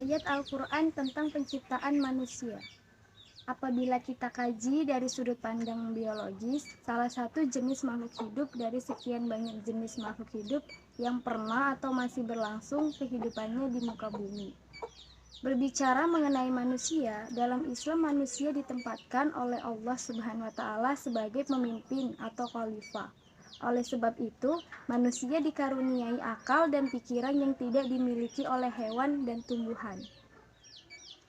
Ayat Al-Quran tentang penciptaan manusia. Apabila kita kaji dari sudut pandang biologis, salah satu jenis makhluk hidup dari sekian banyak jenis makhluk hidup yang pernah atau masih berlangsung kehidupannya di muka bumi. Berbicara mengenai manusia, dalam Islam manusia ditempatkan oleh Allah Subhanahu wa taala sebagai pemimpin atau khalifah. Oleh sebab itu, manusia dikaruniai akal dan pikiran yang tidak dimiliki oleh hewan dan tumbuhan.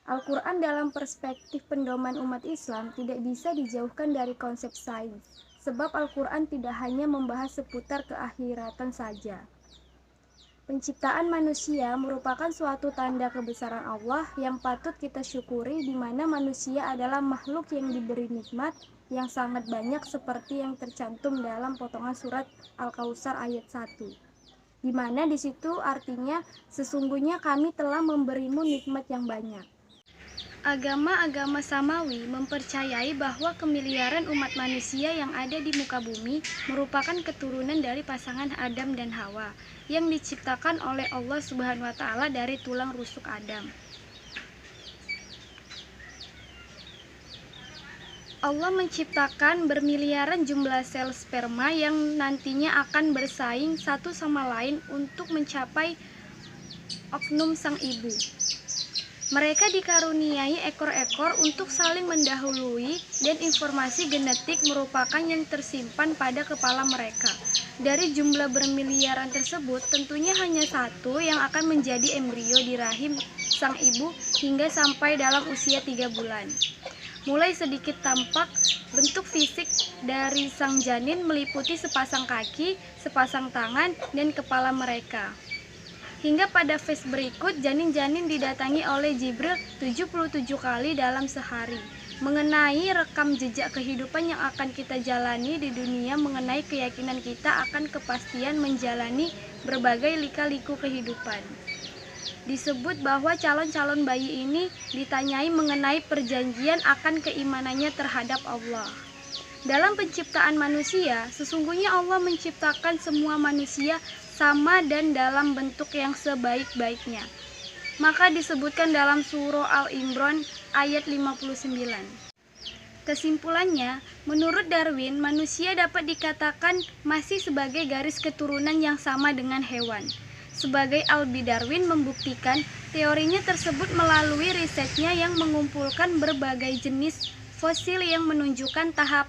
Al-Quran dalam perspektif pedoman umat Islam tidak bisa dijauhkan dari konsep sains, sebab Al-Quran tidak hanya membahas seputar keakhiratan saja. Penciptaan manusia merupakan suatu tanda kebesaran Allah yang patut kita syukuri, di mana manusia adalah makhluk yang diberi nikmat yang sangat banyak seperti yang tercantum dalam potongan surat Al-Kautsar ayat 1. Di mana di situ artinya sesungguhnya kami telah memberimu nikmat yang banyak. Agama-agama samawi mempercayai bahwa kemiliaran umat manusia yang ada di muka bumi merupakan keturunan dari pasangan Adam dan Hawa yang diciptakan oleh Allah Subhanahu wa taala dari tulang rusuk Adam. Allah menciptakan bermiliaran jumlah sel sperma yang nantinya akan bersaing satu sama lain untuk mencapai ovum sang ibu. Mereka dikaruniai ekor-ekor untuk saling mendahului, dan informasi genetik merupakan yang tersimpan pada kepala mereka. Dari jumlah bermiliaran tersebut, tentunya hanya satu yang akan menjadi embrio di rahim sang ibu hingga sampai dalam usia 3 bulan. Mulai sedikit tampak, bentuk fisik dari sang janin meliputi sepasang kaki, sepasang tangan, dan kepala mereka. Hingga pada fase berikut, janin-janin didatangi oleh Jibril 77 kali dalam sehari. Mengenai rekam jejak kehidupan yang akan kita jalani di dunia, mengenai keyakinan kita akan kepastian menjalani berbagai lika-liku kehidupan. Disebut bahwa calon-calon bayi ini ditanyai mengenai perjanjian akan keimanannya terhadap Allah. Dalam penciptaan manusia, sesungguhnya Allah menciptakan semua manusia sama dan dalam bentuk yang sebaik-baiknya. Maka disebutkan dalam surah Al-Imran ayat 59. Kesimpulannya, menurut Darwin, manusia dapat dikatakan masih sebagai garis keturunan yang sama dengan hewan. Sebagai Albi Darwin membuktikan teorinya tersebut melalui risetnya yang mengumpulkan berbagai jenis fosil yang menunjukkan tahap